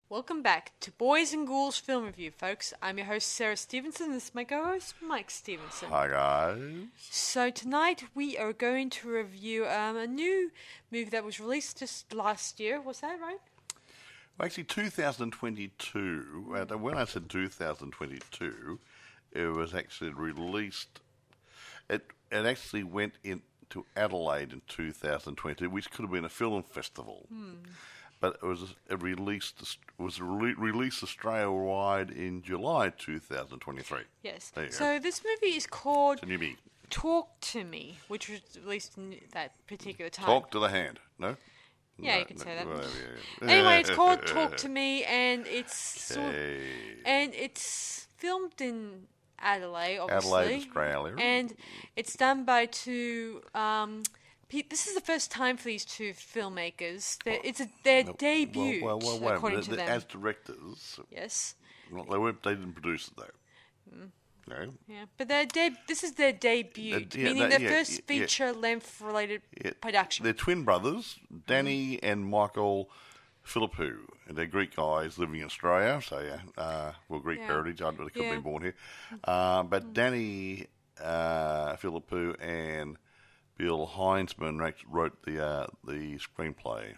Welcome back to Boys and Ghouls Film Review, folks. I'm your host, Sarah Stephenson. This is my co-host, Mike Stephenson. Hi, guys. So tonight we are going to review a new movie that was released just last year. Was that right? Well, actually, 2022. When I said 2022, it was actually released. It actually went into Adelaide in 2020, which could have been a film festival. But it was released Australia-wide in July 2023. Yes. There you So this movie is called It's a newbie. Talk to Me, which was released in that particular time. Talk to the hand. No? Yeah, No, you can say that. whatever, yeah. Anyway, it's called Talk to Me, and it's Okay. it's filmed in Adelaide, obviously. Adelaide, Australia. And it's done by two. This is the first time for these two filmmakers. It's their debut, Well, wait a according minute. to them. As directors, Yes. well, they didn't produce it though. No. Yeah, but this is their debut, meaning their first feature-length related production. They're twin brothers, Danny and Michael Philippou, and they're Greek guys living in Australia. So Greek heritage. I could have been born here. But Danny Philippou and Bill Heinzman wrote the screenplay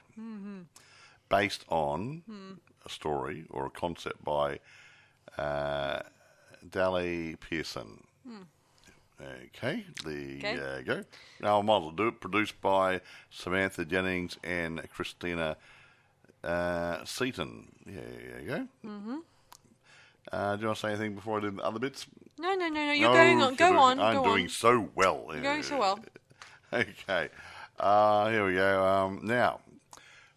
based on a story or a concept by Dally Pearson. Okay, there you go. Now I might as well do it. Produced by Samantha Jennings and Christina Seaton. Yeah, there you go. Do you want to say anything before I do the other bits? No. You're going on. Go on. I'm doing so well. You're going so well. Okay, here we go. Now,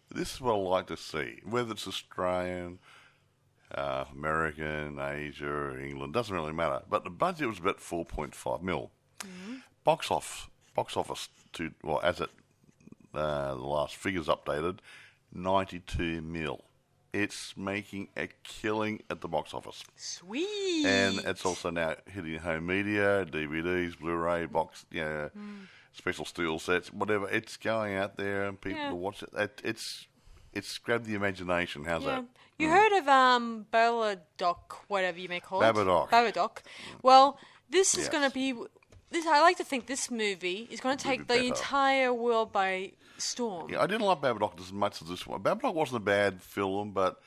this is what I like to see. Whether it's Australian, American, Asia, England, doesn't really matter. But the budget was about 4.5 mil. Box office as it the last figures updated, 92 mil. It's making a killing at the box office. Sweet. And it's also now hitting home media, DVDs, Blu-ray, box, special steel sets, whatever. It's going out there and people will watch it. It's grabbed the imagination. How's that? You heard of Babadook, whatever you may call it? Babadook. Well, this is going to be... I like to think this movie is going to take the entire world by storm. Yeah, I didn't like Babadook as much as this one. Babadook wasn't a bad film, but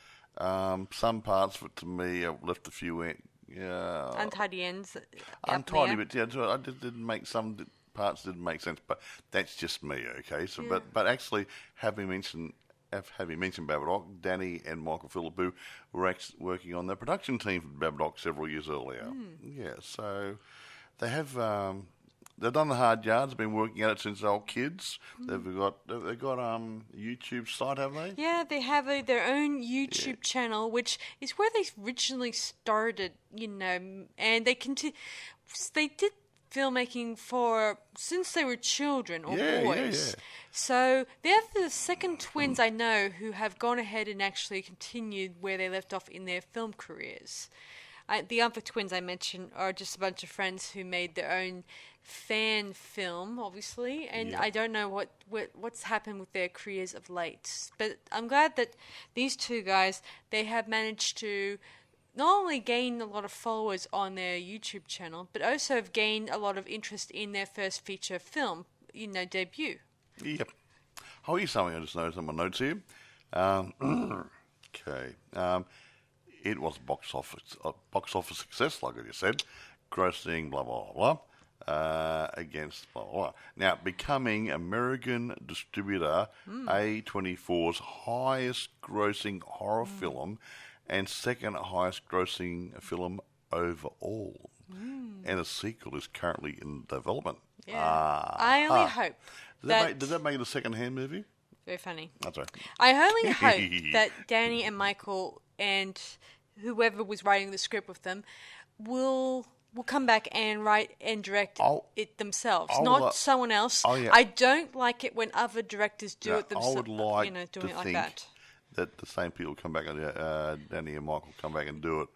some parts of it to me left a few... untidy ends. Untidy, but I just didn't make some parts didn't make sense. But that's just me, okay? So, but actually, having mentioned Babadook, Danny and Michael Philippou were actually working on the production team for Babadook several years earlier. Yeah, so they have they've done the hard yards. They've been working at it since they were kids. They've got a YouTube site, have they? Yeah, they have their own YouTube channel, which is where they originally started. And they did filmmaking since they were children or boys. Yeah. So they're the second twins I know who have gone ahead and actually continued where they left off in their film careers. The other twins I mentioned are just a bunch of friends who made their own fan film, obviously, and I don't know what's happened with their careers of late. But I'm glad that these two guys, they have managed to not only gain a lot of followers on their YouTube channel, but also have gained a lot of interest in their first feature film, debut. Yep. Oh, here's something I just noticed on my notes here. Okay. It was box office success, like I just said, grossing blah blah blah against blah blah. Now, becoming American distributor A24's highest grossing horror film and second highest grossing film overall. And a sequel is currently in development. Yeah. I only hope Did that make it a second-hand movie? Very funny. That's right. I only hope that Danny and Michael and whoever was writing the script with them will come back and write and direct it themselves, not someone else. I don't like it when other directors do it themselves. I would like doing to it like think that the same people come back and Danny and Michael come back and do it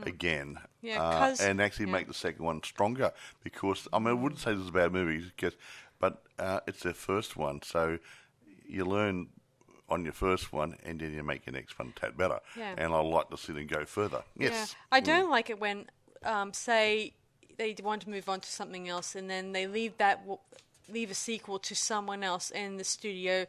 again, and actually make the second one stronger. Because I wouldn't say this is a bad movie, but it's their first one, so you learn on your first one, and then you make your next one a tad better. Yeah. And I like to see them go further. Yes. Yeah. I don't like it when, say, they want to move on to something else, and then they leave a sequel to someone else, and the studio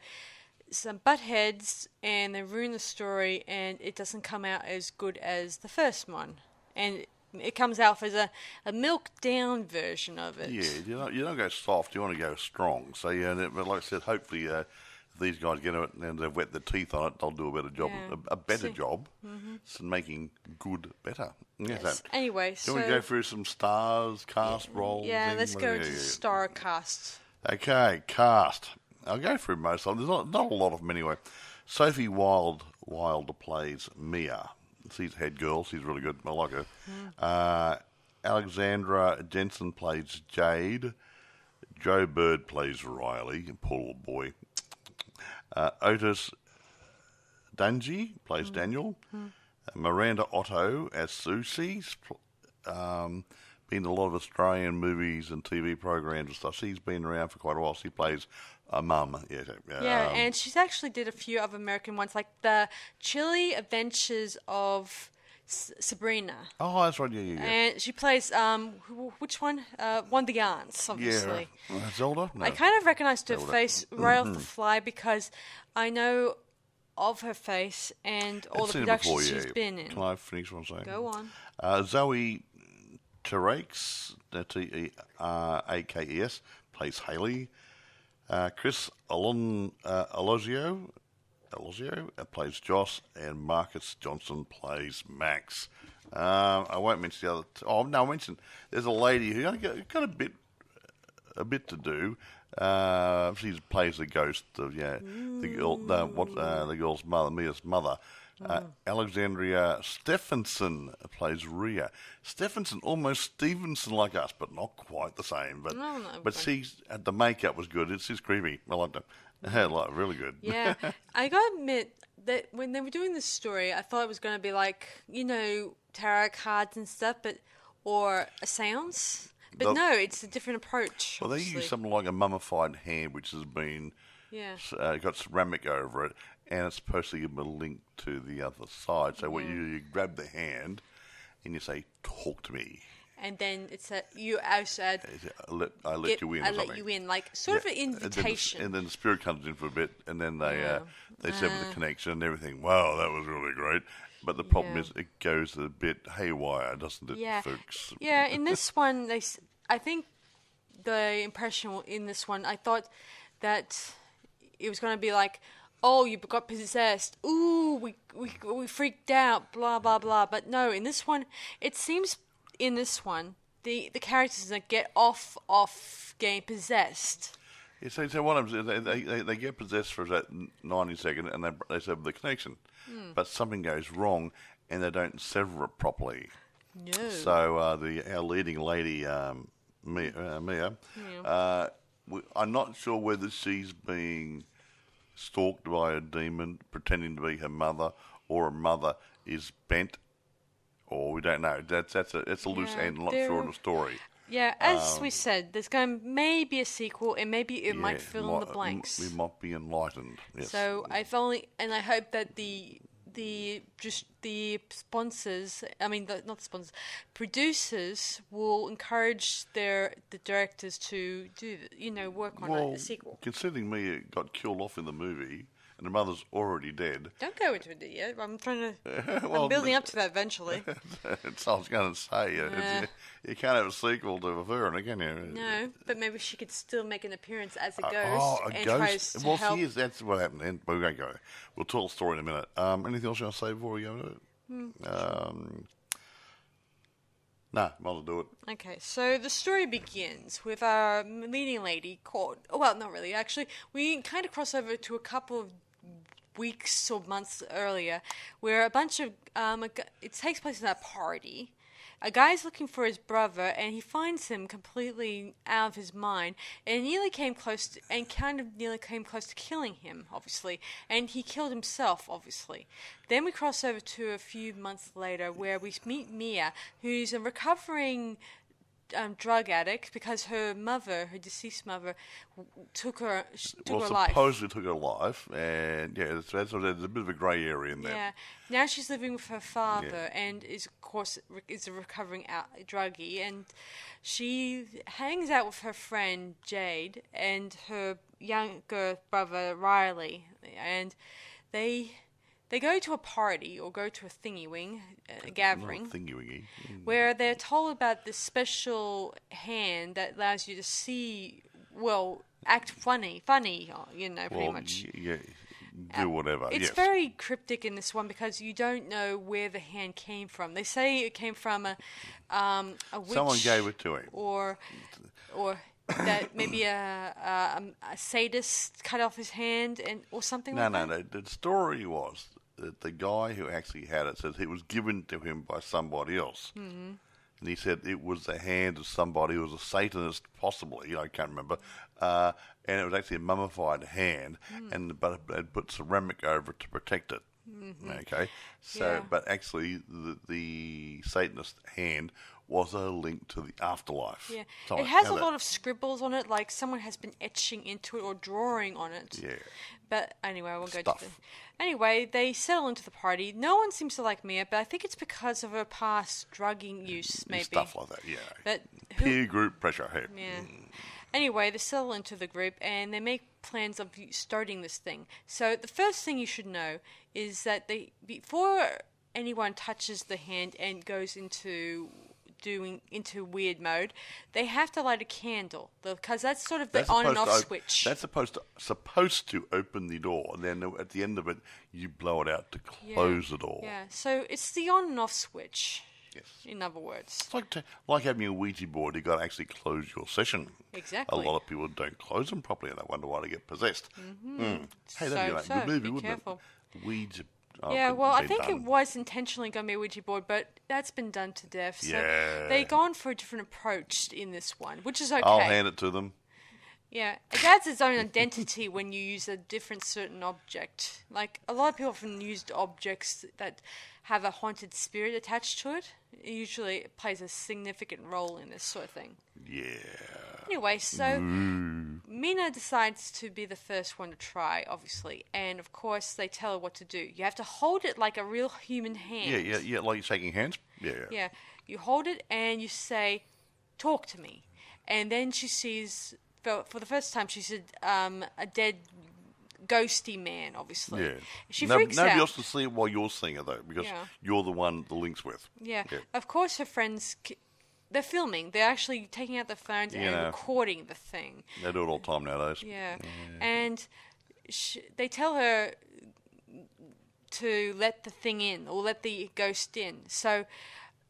some butt heads, and they ruin the story, and it doesn't come out as good as the first one, and it comes out as a milked down version of it. Yeah, you don't go soft. You want to go strong. So but like I said, hopefully if these guys get it and they've wet their teeth on it, they'll do a better job. Yeah. A better job, so making good better. Yes. Anyway, do you want to go through some stars, cast roles? Yeah, let's go into the star cast. Okay, cast. I'll go through most of them. There's not a lot of them anyway. Sophie Wilder plays Mia. She's head girl. She's really good. I like her. Alexandra Jensen plays Jade. Joe Bird plays Riley. Poor little boy. Otis Dungy plays Daniel. Miranda Otto as Susie. Been in a lot of Australian movies and TV programs and stuff. She's been around for quite a while. She plays a mum. Yeah, and she's actually did a few other American ones, like the Chilly Adventures of Sabrina. Oh, that's right. Yeah. And she plays which one? One of the aunts, obviously. Yeah, Zelda. No. I kind of recognised her face right off the fly because I know of her face and all the productions she's been in. Can I finish what I'm saying? Go on. Zoe Terakes, Terakes, plays Haley. Chris Alozio plays Joss, and Marcus Johnson plays Max. I won't mention the other. I'll mention there's a lady who got a bit to do. She plays the ghost of the girl's mother, Mia's mother. Alexandria Stephenson plays Rhea. Stephenson, almost Stephenson like us, but not quite the same. But she's the makeup was good. She's creepy. I liked it. Really good. Yeah, I gotta admit that when they were doing this story, I thought it was going to be like tarot cards and stuff, or a seance. But no, it's a different approach. Well, obviously. They use something like a mummified hand, which has been got ceramic over it, and it's supposed to give them a link to the other side. So what you grab the hand and you say, "Talk to me." And then it's you also add, I let you in. I let you in, like sort of an invitation. And then the spirit comes in for a bit, and then they sever the connection and everything. Wow, that was really great. But the problem is it goes a bit haywire, doesn't it, folks? Yeah, in this one, I think the impression in this one, I thought that it was going to be like, oh, you got possessed. Ooh, we freaked out, blah, blah, blah. But no, in this one, it seems in this one, the characters that get off getting possessed. Yeah, so what I'm saying, they get possessed for that 90 seconds and they sever the connection. But something goes wrong and they don't sever it properly. No. So our leading lady, Mia, I'm not sure whether she's being stalked by a demon pretending to be her mother, or her mother is bent, or we don't know. That's a loose end. I'm not sure of the story. Yeah, as we said, there's going to maybe a sequel, and maybe it might fill in the blanks. We might be enlightened. Yes. So I hope that the sponsors, not sponsors, producers will encourage the directors to do, work on a sequel. Considering Mia got killed off in the movie, and the mother's already dead. Don't go into it yet. I'm trying to. I'm building up to that eventually. That's what I was going to say. You can't have a sequel to a Verona, can you? No, but maybe she could still make an appearance as a ghost. A ghost? Tries to help. She is. That's what happened. And we won't go. We'll tell the story in a minute. Anything else you want to say before we go into it? Nah, might as well do it. Okay, so the story begins with our leading lady called... Well, not really, actually. We kind of cross over to a couple of weeks or months earlier, where a bunch of... it takes place at a party. A guy's looking for his brother, and he finds him completely out of his mind, and nearly came close to killing him, obviously, and he killed himself, obviously. Then we cross over to a few months later, where we meet Mia, who's a recovering drug addict because her deceased mother, took her well, life. supposedly took her life, and there's a bit of a grey area in there. Yeah. Now she's living with her father, and is of course a recovering druggie, and she hangs out with her friend Jade and her younger brother Riley, and they go to a party or go to a a gathering, where they're told about this special hand that allows you to see, act funny, pretty much. Yeah, do whatever. It's very cryptic in this one because you don't know where the hand came from. They say it came from a witch. Someone gave it to him. Or that maybe a sadist cut off his hand or something like that. No. The story was that the guy who actually had it said it was given to him by somebody else. Mm-hmm. And he said it was the hand of somebody who was a Satanist, possibly, I can't remember. And it was actually a mummified hand, but it had put ceramic over it to protect it. Mm-hmm. Okay, but actually the Satanist hand was a link to the afterlife. Yeah, it has a lot of scribbles on it, like someone has been etching into it or drawing on it. Yeah. But anyway, I won't go to the... Anyway, they settle into the party. No one seems to like Mia, but I think it's because of her past drugging use, maybe. Stuff like that, yeah. But peer group pressure, hey. Yeah. Anyway, they settle into the group and they make plans of starting this thing. So the first thing you should know is that before anyone touches the hand and goes into weird mode, they have to light a candle because that's sort of the on and off switch. That's supposed to open the door, and then at the end of it, you blow it out to close the door. Yeah, so it's the on and off switch. Yes. In other words, it's like having a Ouija board. You've got to actually close your session. Exactly. A lot of people don't close them properly, and they wonder why they get possessed. Mm-hmm. Hey, that'd be a good movie, wouldn't careful. It? Ouija. I think it was intentionally going to be a Ouija board, but that's been done to death. So they've gone for a different approach in this one, which is okay. I'll hand it to them. Yeah, it adds its own identity when you use a different certain object. Like, a lot of people often use objects that have a haunted spirit attached to it. It usually plays a significant role in this sort of thing. Yeah. Anyway, so Mina decides to be the first one to try, obviously. And, of course, they tell her what to do. You have to hold it like a real human hand. Yeah, like you're shaking hands. Yeah. You hold it and you say, talk to me. And then she sees... For the first time, she said a dead, ghosty man, obviously. Yeah. She freaks out. Nobody else can see it while you're seeing it, though, because you're the one the link's with. Yeah. Of course, her friends, they're filming. They're actually taking out their phones and recording the thing. They do it all the time nowadays. Yeah. And they tell her to let the thing in, or let the ghost in. So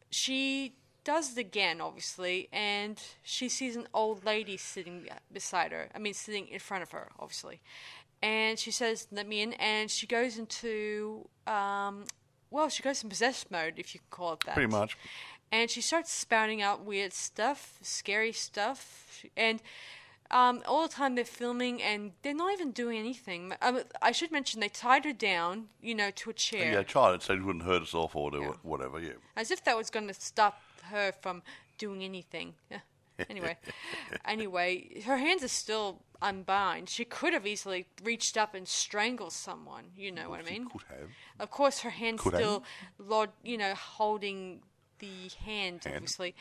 she... does it again, obviously, and she sees an old lady sitting sitting in front of her, obviously. And she says, let me in, and she goes into, she goes in possessed mode, if you can call it that. Pretty much. And she starts spouting out weird stuff, scary stuff, and all the time they're filming, and they're not even doing anything. I should mention, they tied her down, to a chair. Yeah, tried it so she wouldn't hurt herself or do whatever, As if that was going to stop her from doing anything. Anyway, her hands are still unbound. She could have easily reached up and strangled someone. You know what I mean? Could have. Of course, her hand's still, holding the hand, obviously.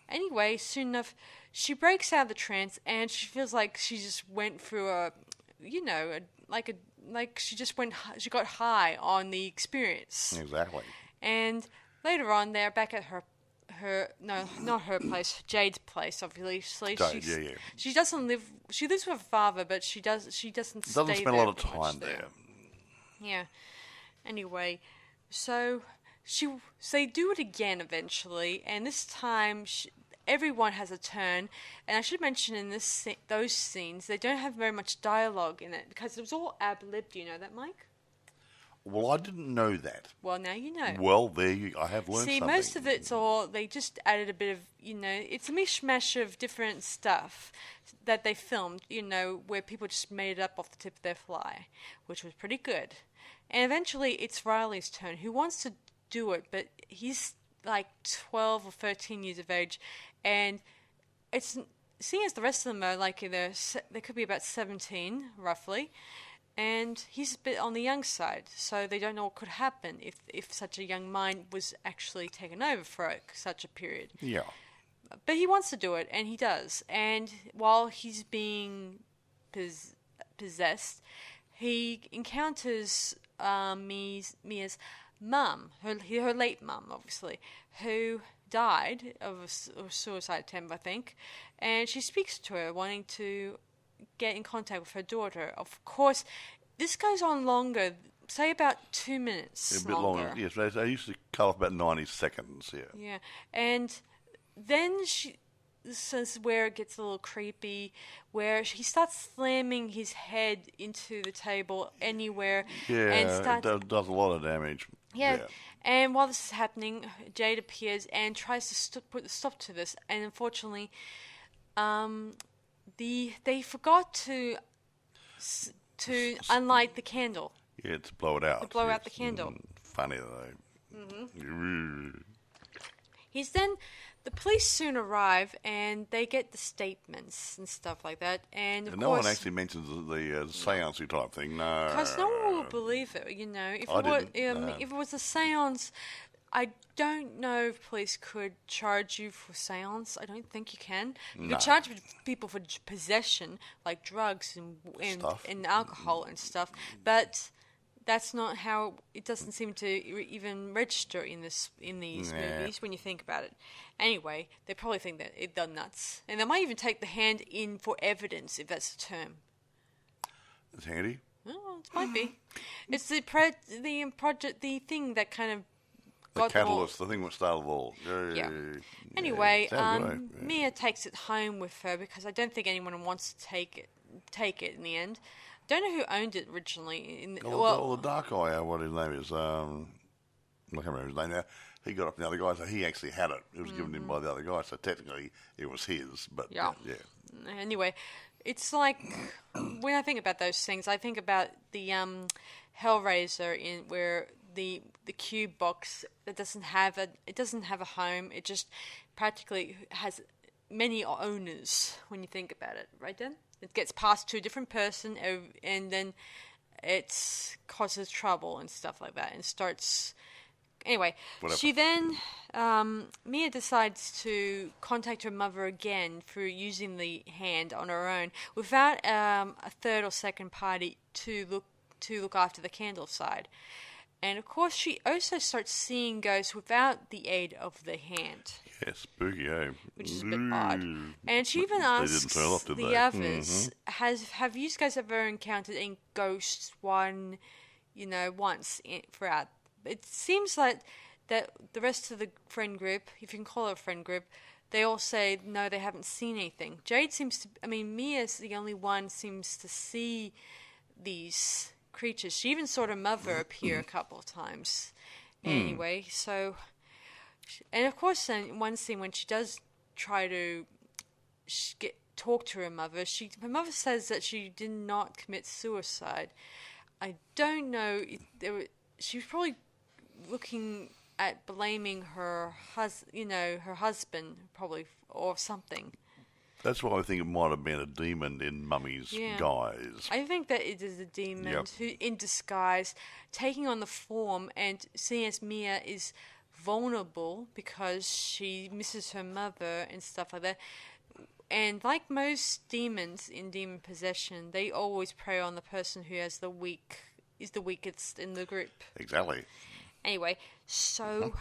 Anyway, soon enough, she breaks out of the trance, and she feels like she just went through she got high on the experience. Exactly. And later on, they're back at not her place, Jade's place, obviously. Jade, She doesn't live, she lives with her father, but she doesn't spend there a lot of time there. Yeah. Anyway, so they do it again eventually, and this time everyone has a turn. And I should mention in those scenes, they don't have very much dialogue in it because it was all ab-libbed. Do you know that, Mike? Well, I didn't know that. Well, now you know. Well, I have learned something. See, most of it's they just added a bit of, it's a mishmash of different stuff that they filmed, where people just made it up off the tip of their fly, which was pretty good. And eventually it's Riley's turn, who wants to do it, but he's like 12 or 13 years of age, and it's seeing as the rest of them are like they could be about 17 roughly, and he's a bit on the young side, so they don't know what could happen if such a young mind was actually taken over for such a period. Yeah. But he wants to do it, and he does. And while he's being possessed, he encounters Mia's mum, her late mum, obviously, who died of a suicide attempt, I think. And she speaks to her, wanting to get in contact with her daughter. Of course, this goes on longer, say about 2 minutes. A bit longer. Yes, they used to cut off about 90 seconds. Yeah. Yeah, and then this is where it gets a little creepy, where he starts slamming his head into the table anywhere. Yeah, and it does a lot of damage. Yeah, and while this is happening, Jade appears and tries to put a stop to this, and unfortunately, they forgot to unlight the candle. Yeah, to blow it out. To blow out the candle. Funny though. Mm-hmm. The police soon arrive, and they get the statements and stuff like that. And no one actually mentions the seance type thing. No, because no one will believe it. You know, if it was a seance, I don't know if police could charge you for seance. I don't think you can. You could charge people for possession, like drugs and alcohol and stuff, but that's not how it doesn't seem to even register in these movies when you think about it. Anyway, they probably think that they're nuts, and they might even take the hand in for evidence, if that's the term. It's handy. Oh, it might be. It's the thing that kind of the catalyst, the thing that started it all. Yeah. Anyway, Mia takes it home with her because I don't think anyone wants to take it in the end. Don't know who owned it originally. The dark guy, what his name is, I can't remember his name now. He got up from the other guy, so he actually had it. It was given him by the other guy, so technically it was his. But yeah. Anyway, it's like when I think about those things, I think about the Hellraiser where the cube box that doesn't have a home. It just practically has many owners when you think about it, right, Dan? It gets passed to a different person, and then it causes trouble and stuff like that, and starts. Anyway, she then Mia decides to contact her mother again through using the hand on her own, without a third or second party to look after the candle side. And of course, she also starts seeing ghosts without the aid of the hand. Yeah, spooky, eh? Which is a bit odd. And she even asks the others, have you guys ever encountered any ghosts once throughout? It seems like that the rest of the friend group, if you can call it a friend group, they all say no, they haven't seen anything. Mia's the only one seems to see these creatures. She even saw her mother appear a couple of times. Anyway, so... And of course, in one scene when she does try to talk to her mother, her mother says that she did not commit suicide. I don't know. She was probably looking at blaming her husband, probably, or something. That's why I think it might have been a demon in Mummy's guise. I think that it is a demon who, in disguise, taking on the form, and seeing as Mia is vulnerable because she misses her mother and stuff like that. And like most demons in demon possession, they always prey on the person who is the weakest in the group. Exactly. Anyway, so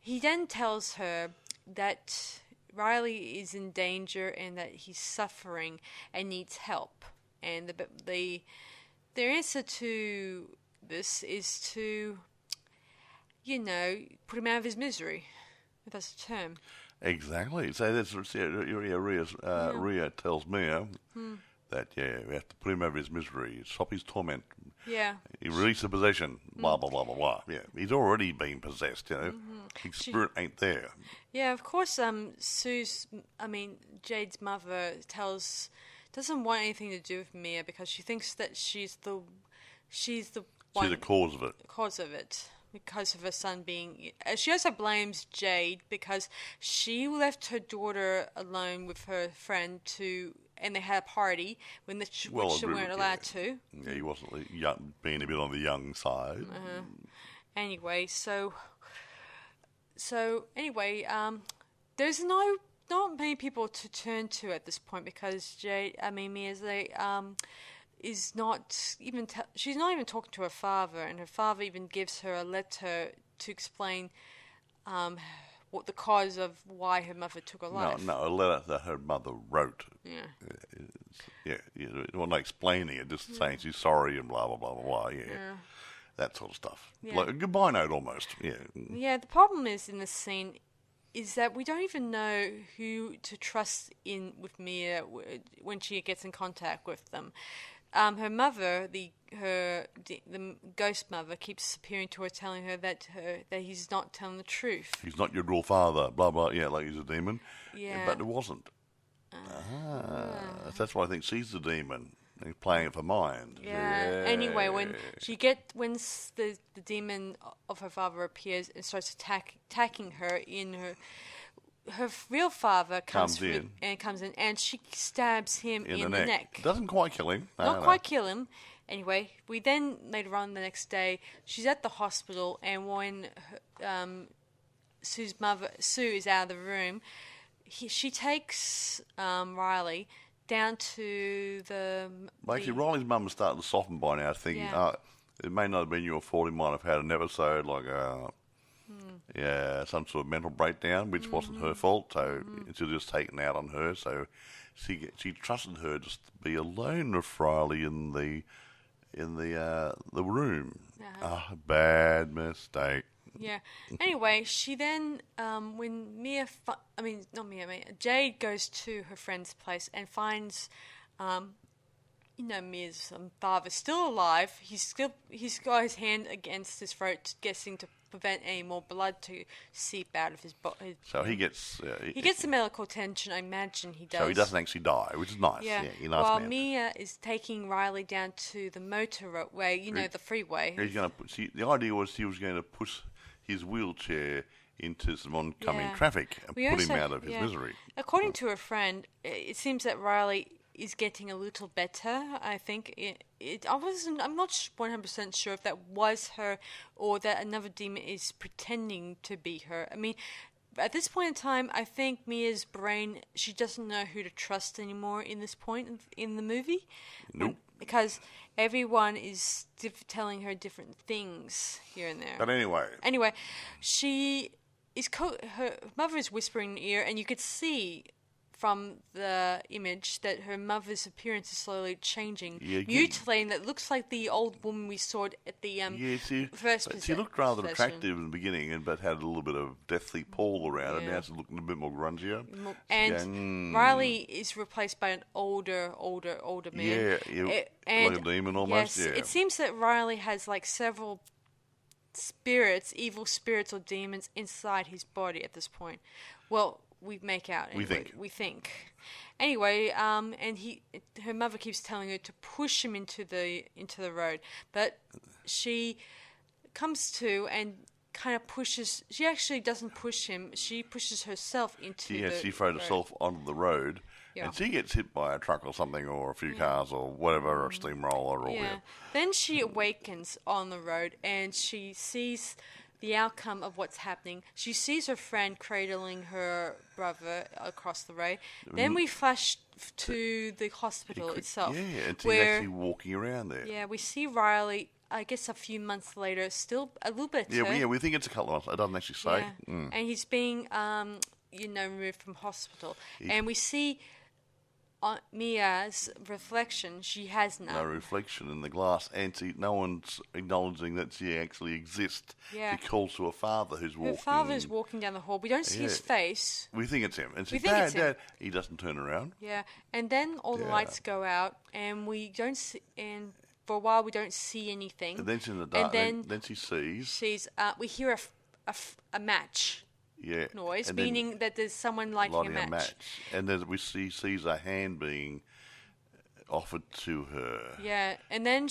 he then tells her that Riley is in danger and that he's suffering and needs help. And their answer to this is to, put him out of his misery, if that's a term. Exactly. So that's Rhea tells Mia that, we have to put him out of his misery, stop his torment. Yeah. He release the possession, blah, blah, blah, blah, blah. Yeah, he's already been possessed, His spirit ain't there. Yeah, of course, Jade's mother doesn't want anything to do with Mia because she thinks that she's the cause of it. because of her son being... She also blames Jade because she left her daughter alone with her friend and they had a party which they weren't allowed to. Yeah, he wasn't being a bit on the young side. Anyway, so anyway, there's not many people to turn to at this point because Mia is not even she's not even talking to her father, and her father even gives her a letter to explain what the cause of why her mother took her life. No, a letter that her mother wrote. Well, not explaining it, just saying she's sorry and blah blah blah blah blah. That sort of stuff. Like a goodbye note almost. Yeah, the problem is in this scene is that we don't even know who to trust in with Mia when she gets in contact with them. Her mother, the ghost mother, keeps appearing to her, telling her that he's not telling the truth. He's not your real father, blah blah. Yeah, like he's a demon. Yeah, but it wasn't. That's why I think she's the demon. He's playing it for mind. Yeah. Anyway, when the demon of her father appears and starts attacking her in her real father comes in and she stabs him in the neck. Doesn't quite kill him. Not quite kill him. Anyway, we then later on the next day, she's at the hospital, and when Sue is out of the room, she takes Riley down to Actually, Riley's mum was starting to soften by now, thinking, it may not have been your fault, he might have had an episode like some sort of mental breakdown, which wasn't her fault, so she was just taken out on her, so she trusted her just to be alone with Riley in the room. Bad mistake. Yeah. Anyway, she then, when Jade goes to her friend's place and finds, Mia's father still alive. He's got his hand against his throat, guessing to prevent any more blood to seep out of his body. So he gets the medical attention. I imagine he does. So he doesn't actually die, which is nice. Yeah. While Mia is taking Riley down to the motorway, the freeway. The idea was he was going to push his wheelchair into some oncoming traffic and put him out of his misery. According to her friend, it seems that Riley is getting a little better. I think I'm not 100% sure if that was her or that another demon is pretending to be her. I mean, at this point in time, I think Mia's brain, she doesn't know who to trust anymore in this point in the movie. Nope. Because everyone is telling her different things here and there. But anyway, her mother is whispering in the ear, and you could see from the image that her mother's appearance is slowly changing, mutilating. That looks like the old woman we saw at the first possession. She looked rather attractive in the beginning, but had a little bit of deathly pall around her. Now she's looking a bit more grungier. And Riley is replaced by an older man. Like a demon almost. Yes, it seems that Riley has like several spirits, evil spirits or demons inside his body at this point. Well, we make out. Anyway. We think. Anyway, and her mother keeps telling her to push him into the road, but she comes to and kind of pushes. She actually doesn't push him. She pushes herself into the road. She throws herself onto the road, and she gets hit by a truck or something, or a few cars, or whatever, or a steamroller, or whatever. Then she awakens on the road, and she sees the outcome of what's happening. She sees her friend cradling her brother across the road. Then we flash to the hospital itself. Yeah, and she's actually walking around there. Yeah, we see Riley, I guess a few months later, still a little bit. Yeah, we think it's a couple of months. It doesn't actually say. Yeah. And he's being, removed from hospital. And we see Mia's reflection. She has none. No reflection in the glass, and no one's acknowledging that she actually exists. Yeah. She calls to her father, who's walking. Her father's walking down the hall. We don't see his face. We think it's him, and we she says, "Dad." He doesn't turn around. Yeah, and then all the lights go out, and we don't see. And for a while, we don't see anything. And then she's in the dark. And then she sees. We hear a match. Yeah. Noise, meaning that there's someone lighting a match. And then sees a hand being offered to her. Yeah, and then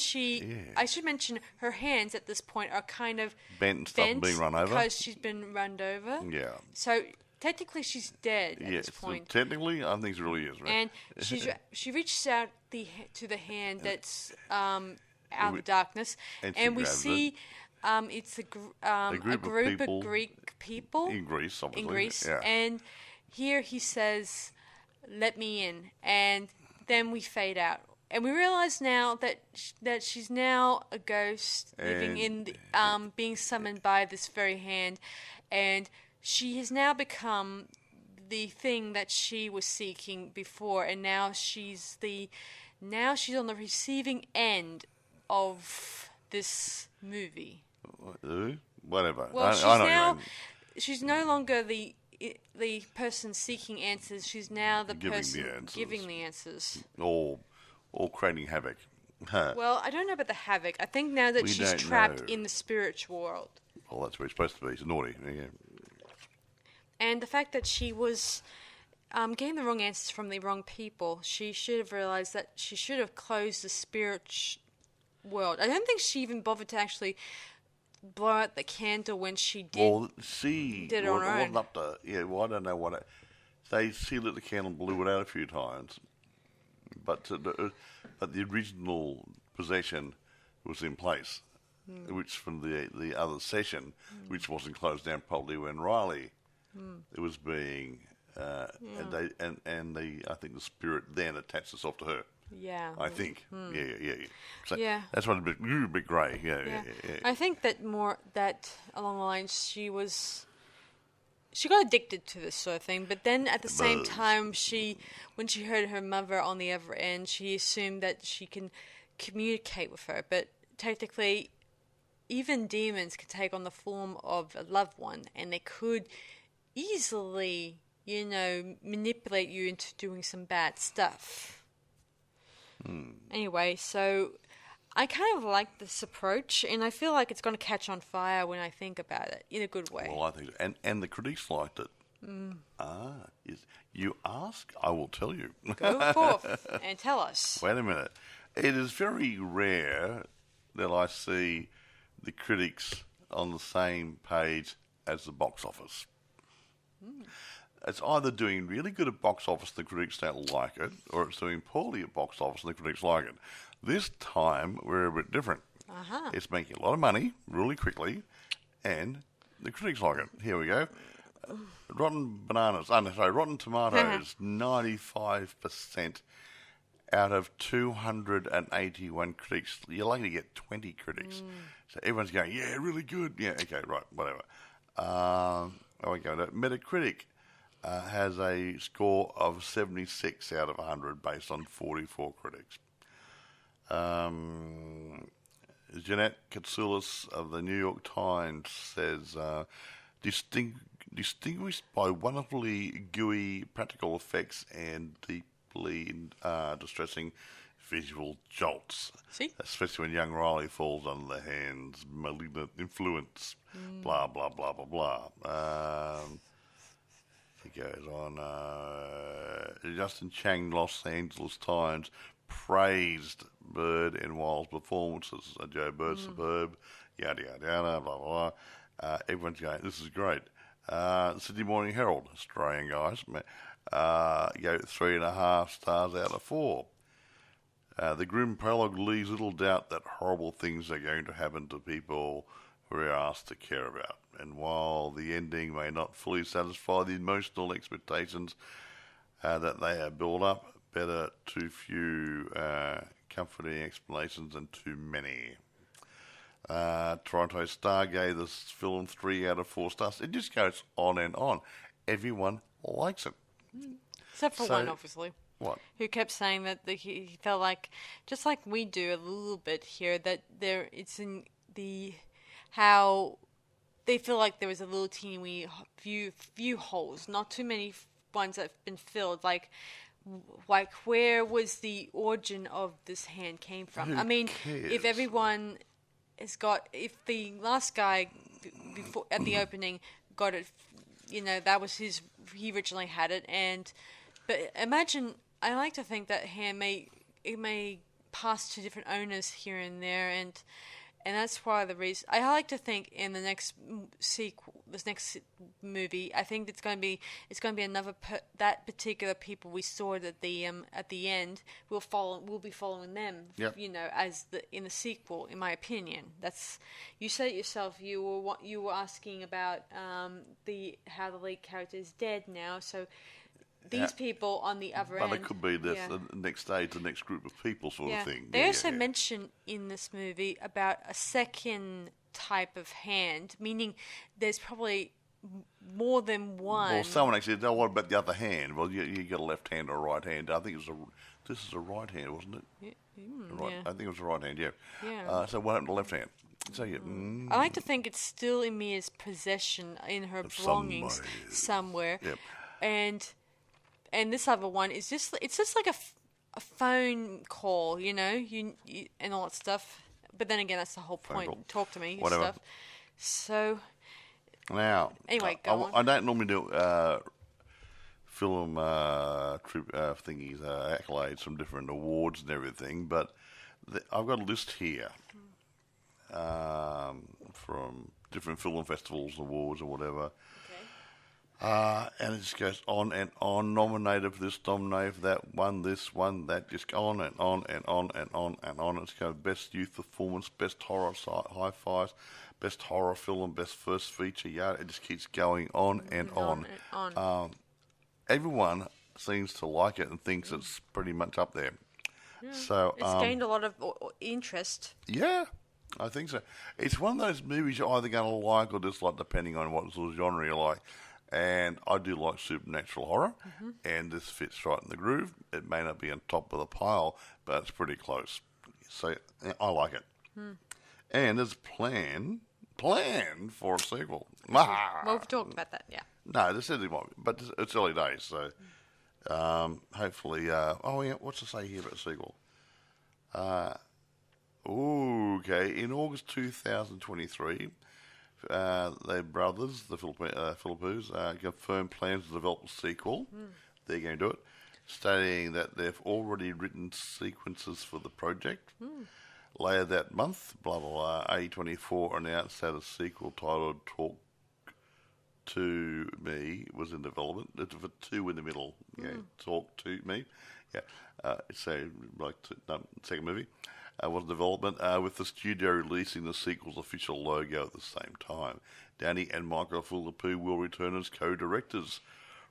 I should mention, her hands at this point are kind of Bent and stuff, being run over. because she's been run over. Yeah. So technically she's dead at this So point. technically, I think she really is. Right? And she reaches out to the hand that's out of the darkness, and we see it's a group of Greek people. In Greece, obviously. In Greece. Yeah. And here he says, "Let me in." And then we fade out. And we realize now that she's now a ghost living in, being summoned by this very hand, and she has now become the thing that she was seeking before, and now she's on the receiving end of this movie. Whatever. Well, she's no longer the person seeking answers. She's now the person giving the answers. Or creating havoc. Well, I don't know about the havoc. I think now that she's trapped in the spiritual world. Well, that's where it's supposed to be. It's naughty. Yeah. And the fact that she was getting the wrong answers from the wrong people, she should have realized that she should have closed the spirit world. I don't think she even bothered to actually blow out the candle when she did. Well, she did it on her own. Wasn't up to, well, I don't know what it. She lit the candle and blew it out a few times. But the original possession was in place, which from the other session, which wasn't closed down properly when Riley it was being, I think the spirit then attached itself to her. Yeah, I think. Yeah. So that's what a bit grey. Yeah. I think that along the lines she got addicted to this sort of thing, but then at the same time, when she heard her mother on the other end, she assumed that she can communicate with her. But technically, even demons can take on the form of a loved one, and they could easily, manipulate you into doing some bad stuff. Anyway, so I kind of like this approach, and I feel like it's going to catch on fire when I think about it in a good way. Well, I think, and the critics liked it. You ask, I will tell you. Go forth and tell us. Wait a minute. It is very rare that I see the critics on the same page as the box office. It's either doing really good at box office and the critics don't like it, or it's doing poorly at box office and the critics like it. This time, we're a bit different. It's making a lot of money really quickly, and the critics like it. Here we go. Rotten Tomatoes, 95% out of 281 critics. You're likely to get 20 critics. So everyone's going, yeah, really good. Yeah, okay, right, whatever. We go to Metacritic. Has a score of 76 out of 100 based on 44 critics. Jeanette Katsoulis of the New York Times says, distinguished by wonderfully gooey practical effects and deeply distressing visual jolts. See? Especially when young Riley falls under the hand's malignant influence. Blah, blah, blah, blah, blah. He goes on. Justin Chang, Los Angeles Times, praised Bird and Wild's performances. Joe Bird's superb, yada, yada, yada, blah, blah, blah. Everyone's going, this is great. Sydney Morning Herald, Australian guys, go 3.5 stars out of 4. The grim prologue leaves little doubt that horrible things are going to happen to people who are asked to care about. And while the ending may not fully satisfy the emotional expectations that they have built up, better too few comforting explanations than too many. Toronto Star gave this film 3 out of 4 stars. It just goes on and on. Everyone likes it. Except for one, obviously. What? Who kept saying that he felt like, just like we do a little bit here, that it's in how they feel like there was a little teeny few holes, not too many ones that have been filled. Like where was the origin of this hand came from? Who I mean, cares? if everyone if the last guy before at the opening got it, that was he originally had it, but imagine, I like to think that hand may pass to different owners here and there, and that's why the reason I like to think in the next sequel, this next movie, I think it's going to be another that particular people we saw at the end. We'll be following them. Yep. As in the sequel. In my opinion, that's you said it yourself. You were asking about how the lead character is dead now, so. These people on the other end. But it could be the next stage, the next group of people sort of thing. They also mention in this movie about a second type of hand, meaning there's probably more than one. Well, someone actually said, "Oh, what about the other hand?" Well, you got a left hand or a right hand. I think this is a right hand, wasn't it? Right. I think it was a right hand. Yeah. So what happened to the left hand? So I like to think it's still in Mia's possession, in her belongings somewhere. Yep. And this other one is just like a phone call, and all that stuff. But then again, that's the whole point. Talk to me, whatever. Stuff. So now, anyway, go on. I don't normally do film thingies, accolades from different awards and everything, but I've got a list here from different film festivals, awards, or whatever. And it just goes on and on, nominated for this, nominated for that, won this, won that, just on and on and on and on and on. It's going best youth performance, best horror high fives, best horror film, best first feature. Yeah, it just keeps going on and on. Everyone seems to like it and thinks it's pretty much up there. Yeah, so it's gained a lot of interest. Yeah, I think so. It's one of those movies you're either going to like or dislike, depending on what sort of genre you like. And I do like supernatural horror, and this fits right in the groove. It may not be on top of the pile, but it's pretty close. So I like it. And there's plan for a sequel. Well, we've talked about that, yeah. No, this is but it's early days, so hopefully. What's to say here about a sequel? Okay, in August 2023. Their brothers, the Philippines, confirmed plans to develop a sequel. They're going to do it, stating that they've already written sequences for the project. Later that month, blah, blah, blah, A24 announced that a sequel titled Talk to Me was in development. It's a two in the middle. Talk to Me. Second movie. Was development, with the studio releasing the sequel's official logo at the same time. Danny and Michael Philippou will return as co-directors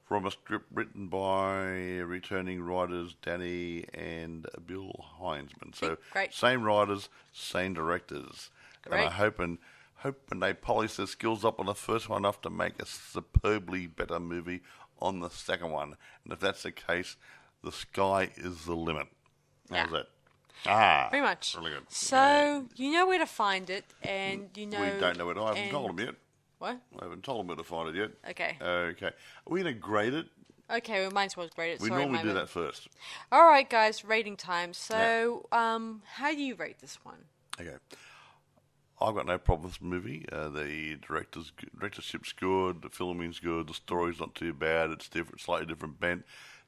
from a script written by returning writers Danny and Bill Heinzman. So, same writers, same directors. Great. And I'm hoping they polish their skills up on the first one enough to make a superbly better movie on the second one. And if that's the case, the sky is the limit. How's that? Pretty much. Really good. So, you know where to find it, and you know... We don't know where to... I haven't told them yet. What? I haven't told them where to find it yet. Okay. Okay. Are we going to grade it? Okay, we might as well grade it. We normally do that first. All right, guys, rating time. So, how do you rate this one? Okay. I've got no problem with the movie. The directorship's good, the filming's good, the story's not too bad, it's different, slightly different bent,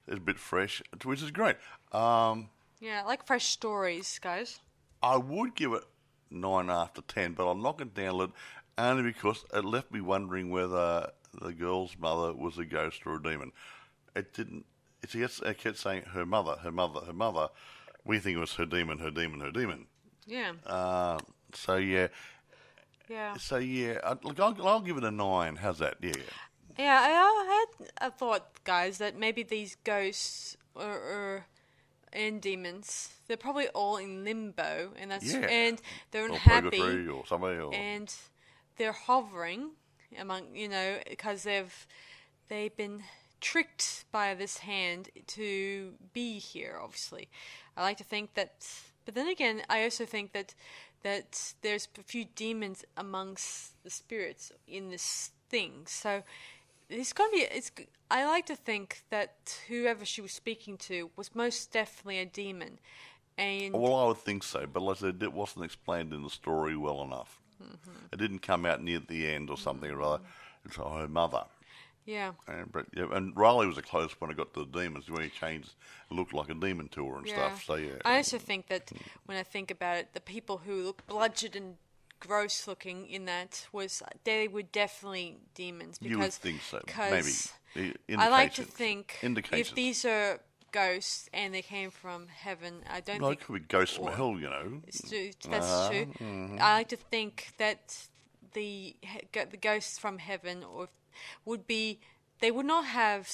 it's a bit fresh, which is great. Yeah, I like fresh stories, guys. I would give it 9 after 10, but I'm not going to download it only because it left me wondering whether the girl's mother was a ghost or a demon. It didn't. It kept saying her mother, her mother, her mother. We think it was her demon, her demon, her demon. Yeah. So yeah. Yeah. So yeah. Look, I'll give it a 9. How's that? Yeah. Yeah. I had a thought, guys, that maybe these ghosts and demons, they're probably all in limbo, and and they're unhappy, or somebody, and they're hovering among, because they've been tricked by this hand to be here. Obviously, I like to think that, but then again, I also think that there's a few demons amongst the spirits in this thing. So it's gonna be. I like to think that whoever she was speaking to was most definitely a demon. And well, I would think so, but like I said, it wasn't explained in the story well enough. It didn't come out near the end or something or other. It's her mother. Yeah. And Riley was a close when I got to the demons, when he changed, looked like a demon to her and stuff. So yeah. I also think that when I think about it, the people who look bludgeoned and gross looking in that they were definitely demons. Because, you would think so. Maybe. I like to think Indications. if these are ghosts and they came from heaven, I don't No, think... it could be ghosts from hell, you know. That's true. Mm-hmm. I like to think that the ghosts from heaven they would not have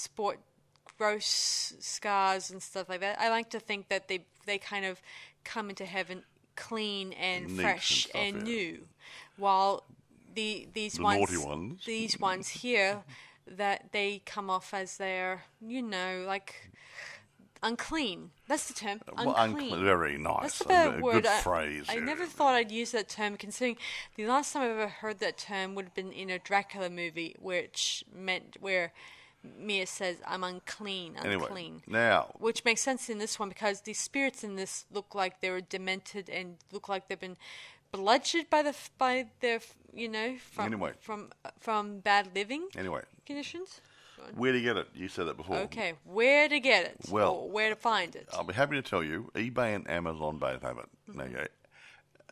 gross scars and stuff like that. I like to think that they kind of come into heaven clean and fresh and new, while these naughty ones, these ones here, that they come off as they're like unclean. That's the term. Unclean. Very nice. That's the better word. Good phrase. I never thought I'd use that term, considering the last time I ever heard that term would have been in a Dracula movie, where Mia says, "I'm unclean." Anyway, now, which makes sense in this one because the spirits in this look like they were demented and look like they've been bludgeoned by their from bad living conditions. Where to get it? You said it before. Okay, where to get it? Well, or where to find it? I'll be happy to tell you. eBay and Amazon both have it. Mm-hmm. Okay,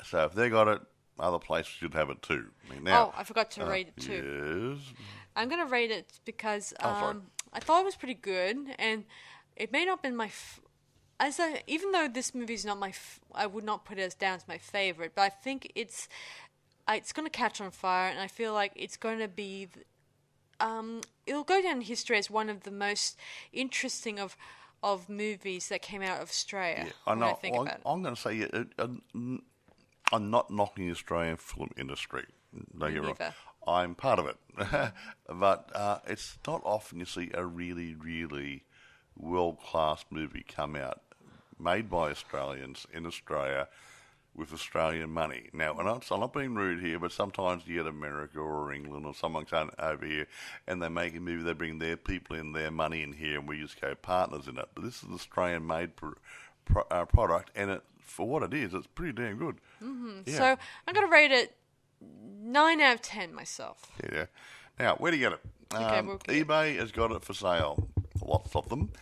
so if they got it, other places should have it too. Now, I forgot to rate it too. Yes. I'm going to rate it because I thought it was pretty good, and it may not have been my... even though this movie is not I would not put it down as my favorite, but I think it's going to catch on fire, and I feel like it's going to be... it'll go down in history as one of the most interesting of movies that came out of Australia. Yeah, I know. I'm going to say I'm not knocking the Australian film industry. Don't get me wrong. I'm part of it. But it's not often you see a really, really world-class movie come out made by Australians in Australia with Australian money. Now, I'm not being rude here, but sometimes you get America or England or someone coming over here and they make a movie, they bring their people in, their money in here, and we just go partners in it. But this is an Australian-made product, and for what it is, it's pretty damn good. Mm-hmm. Yeah. So I'm going to rate it 9 out of 10 myself. Yeah. Now, where do you get it? eBay has got it for sale. Lots of them.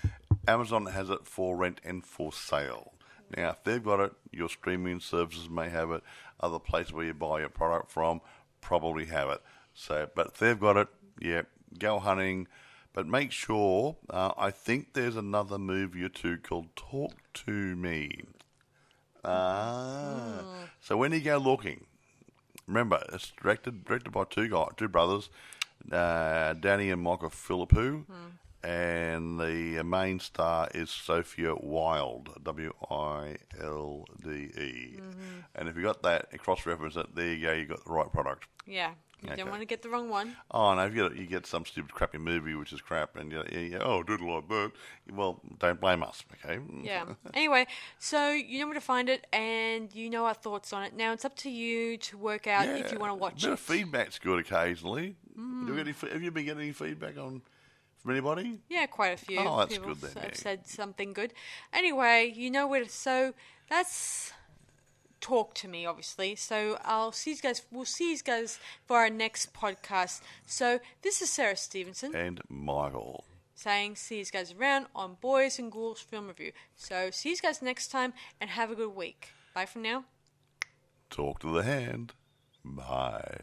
Amazon has it for rent and for sale. Now, if they've got it, your streaming services may have it. Other places where you buy your product from probably have it. So, but if they've got it, yeah, go hunting. But make sure, I think there's another movie or two called Talk to Me. So when you go looking, remember, it's directed by two brothers, Danny and Michael Philippou. And the main star is Sophia Wilde, Wilde. And if you got that, cross-reference it, there you go, you got the right product. Yeah, you don't want to get the wrong one. Oh, no, you get some stupid crappy movie which is crap, and oh, did it like that. Well, don't blame us, okay? Yeah. Anyway, so you know where to find it, and you know our thoughts on it. Now, it's up to you to work out if you want to watch it. A bit of feedback's good occasionally. Have you been getting any feedback from anybody? Yeah, quite a few. Oh, that's people good then. have said something good. Anyway, you know where to... So, that's... Talk to me, obviously. So, I'll see you guys... We'll see you guys for our next podcast. So, this is Sarah Stephenson. And Michael. Saying, see you guys around on Boys and Ghouls Film Review. So, see you guys next time, and have a good week. Bye for now. Talk to the hand. Bye.